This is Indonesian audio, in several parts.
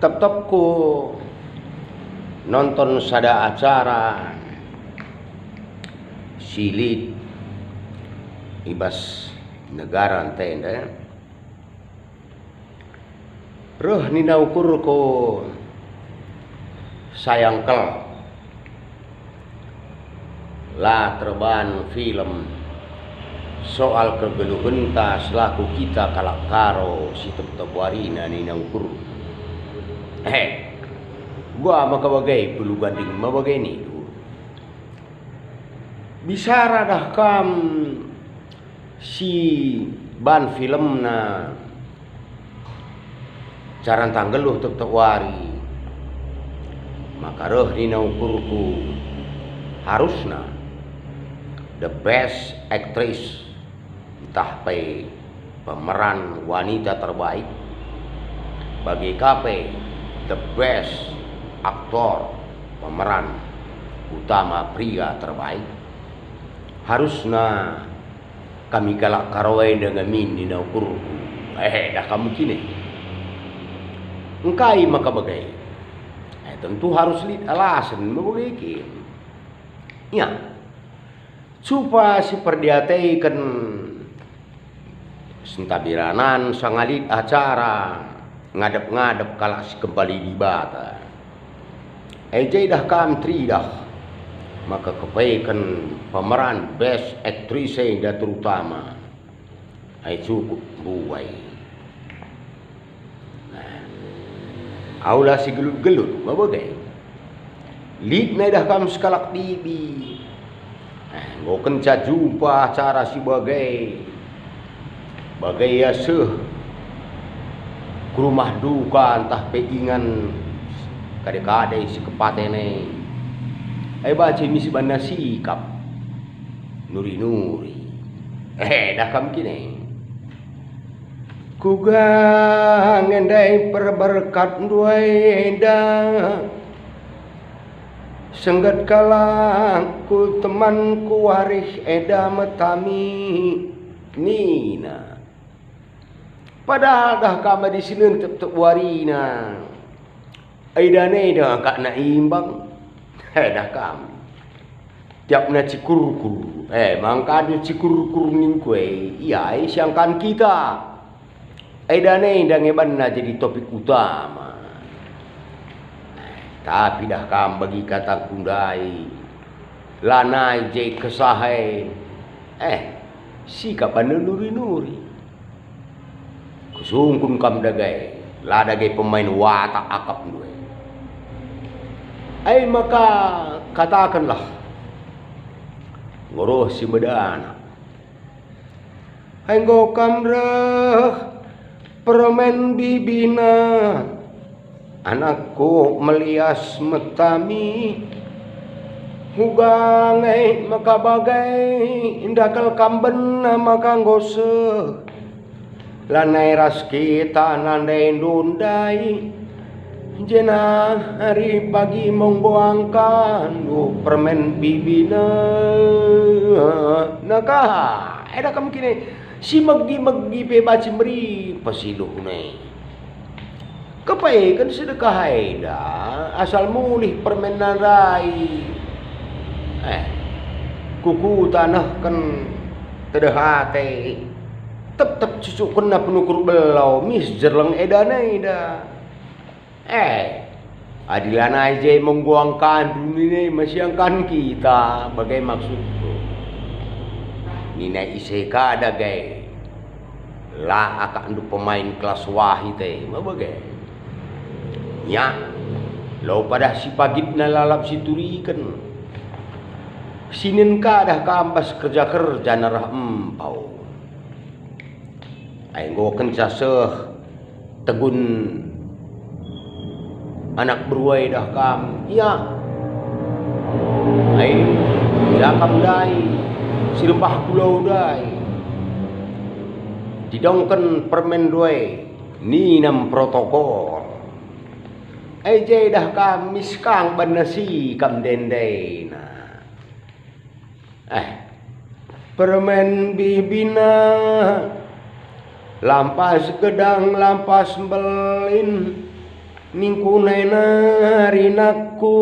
Tetep ku nonton sada acara silit ibas negara tenda reh nina ukur ko sayangkel lah terban film soal kegeluhenta selaku kita kalak karo si tebwarina nina ukur gua maka bagai bulu ganding mabagai ni bisa dah kam si ban film na caran tanggeluh tebwari maka roh dina ukurku harusna the best actress entah pe pemeran wanita terbaik bagi kape the best aktor pemeran utama pria terbaik harusna kami galak karawai dengan min di ukur dah kamu kini engkai maka bagai tentu harus lihat alasan bagai ya supaya si perdiataikan sentabiranan sangalit acara ngadep-ngadep kalak si kembali di bata dah country dah maka kebaikan pemeran best actress dah terutama cukup buai aula si gelut-gelut bagai lead na dah kam sekalak TV go kenca jumpa acara si bagai ya seh ke rumah duka entah peingan kadek-kadek si kepatene baca misi banda sikap nuri-nuri dah kam kini kugang ngendai perberkat duaida senggat kalang ku temanku waris eda metami nina padahal dah kama di sini tetep warina aidane dah kak na imbang dah kam tiap na cikur-kur mangkadu cikur-kur ning kue iya siangkan kita aidane dah ngeban na jadi topik utama tapi dah kam bagi kata kundai lanai je kesahai sikap nuri-nuri kusungkun kam dagai lah dagai pemain watak akap dua maka katakanlah ngoroh si bedana enggo kamreh permen bibina anakku melias metami hugangai maka bagai indakal kamben maka ngose lanai ras kita nandai dundai jena hari pagi membuangkan permen bibina nakah dah kamu kini si megi pe baci meri pasiluh nai kepai kan sedekah dah asal mulih permen narai kuku tanah kan tedehate tetep cucuk kena penukur belau mis jerleng edana adilana aja mengguangkan dunia masyangkan kita bagai maksudku nina iseka ada gay lah akan du pemain kelas wahid bagai ya lo pada si pagit na lalap si turikan sinin ka dah kampas kerja narah empau go kenca seh tegun anak beruai dah kam iya jakam dai silpah pulau dai didongken permen duai ni nam protokol je dah kam miskang banasi kam dendai permen bibina lampas gedang lampas belin ningkunai narinaku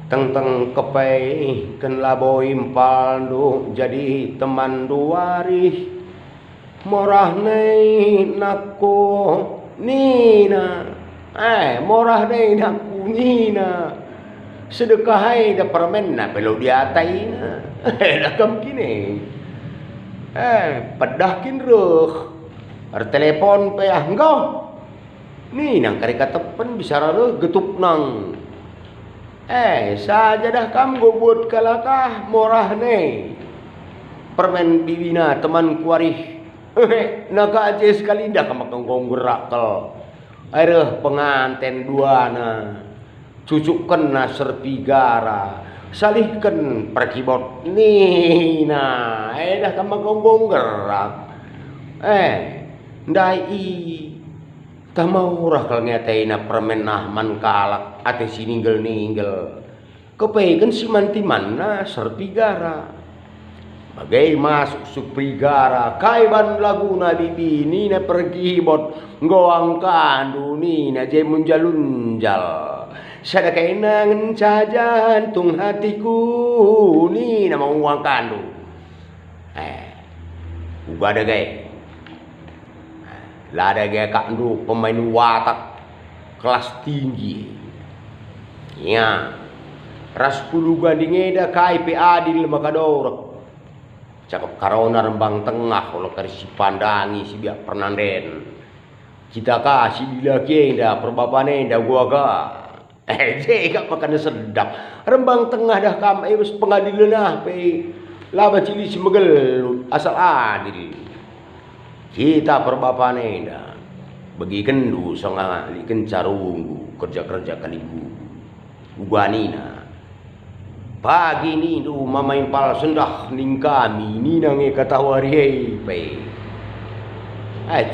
teng kepai ken labo impal du jadi teman duari morah nei naku nina morah nei naku nina sedekahai da permen na pelo diatai na dakam kini pedahkin reh telepon pe enggau nih nang kari katepen bisa rare getup nang saja dah kamu buat kalakah morah nih permen bibina teman kuarih naka aja sekali dah kamu kongkong gerak kal air penganten dua na cucukkan na serpigara salihkan perkibot nih nah dah kamu kongkong gerak ndai tamau kal ngetai na permen nah man kalak ate si ninggel kepegan si mantiman na serpigara bagai masuk supigara kaiban laguna bibini na pergi bot ngoang kandu ni na je munjalunjal sadakai nangen jantung hatiku ni na mau uang kandu uga ada gay lada gaya kandu pemain watak kelas tinggi ya ras puluh gading eda KIP adil makador cakap karona rembang tengah kalau karisi pandangi si biak pernanden kita kasih bila kenda perbapane dah gua ga gak makan sedap rembang tengah dah kam bes pengadilan ah pe laba cili si megel asal adil kita perbapane dah bagi kendu songa liken carunggu kerja kalibu uganina pagi ni tu mama impal sendah ning kami ni nange kata wari pe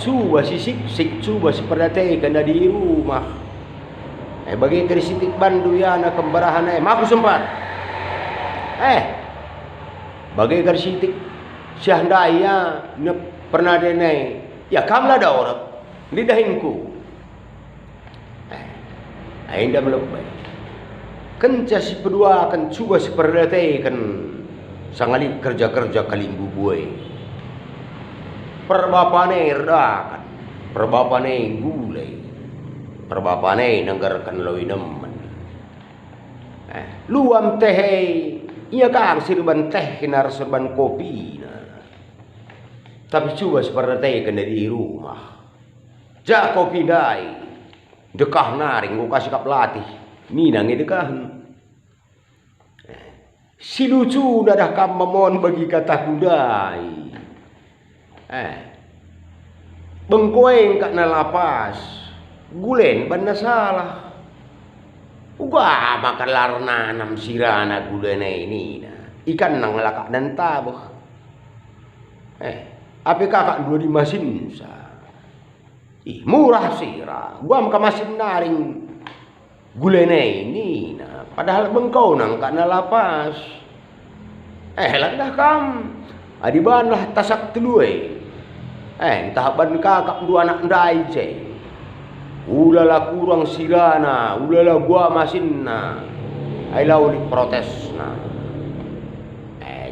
cuba sik cuba seperdate kena di rumah bagi krisitik bandu ya na kembarahan maku sempat bagi krisitik syahdaya ne pernah denai ya kamla da orang lidahinku ainda melebay kenca si kedua akan coba seperti kan sangali kerja kalimbu buai perbapane redakan perbapane gulai perbapane nenggarkan loi nemen luam teh iya kan sirban teh kinar serban kopi tapi coba seperti kan di rumah jak kopi dai dekah naring gua kasih kap latih ni nangi dekahan si lucu dadah kam memon bagi kata kudai bengkoeng kak na lapas gulen banda salah uga makan larna nam sirana gulena ini ikan nang lakak dan tabuh apa kakak dua di masin sa murah sira gua makan masin naring gulene ini padahal bengkau nang kana lapas landah kam adiban lah tasak telue entah ban kakak dua anak ndai je ulala kurang sirana ulala gua masinna ai lau di protesna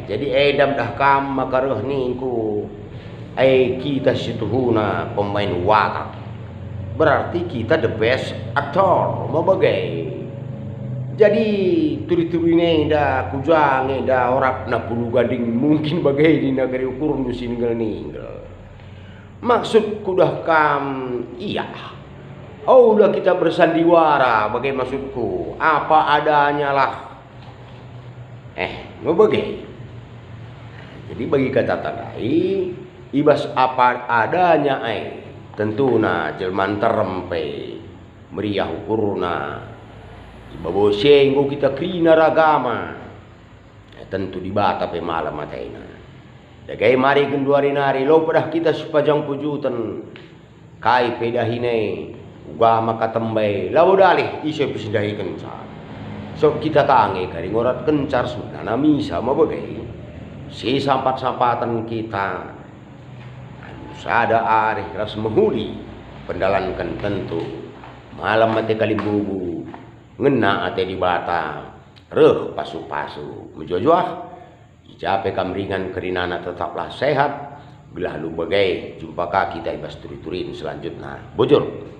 jadi edam dah kam makareh ningku kita situhuna pemain watak berarti kita the best actor mau bagai jadi turi-turine dah kujange dah orang na puluh gading mungkin bagai di negeri ukur nusi ninggal maksud kudah kam iya udah kita bersandiwara bagai maksudku apa adanya lah mau bagai jadi bagi kata tadai ibas apa adanya tentuna jelman terempe meriah ukurna babosenggo kita krina ragama tentu di bata pe malam matena dagai mari genduari nari lo padah kita sepajang pujutan kai pedahine ugama katembai lawo dalih iso pisindahi kencar so kita kange kari ngorat kencar sunana misa mabagai si sampat-sampatan kita sada arih ras menghuli pendalankan tentu malam mati kali bubu ngena ate di bata reh pasu-pasu menjojoah icape kamringan kerinana tetaplah sehat gelah lu bagai jumpa kita ibas turi-turin selanjutnya bujur.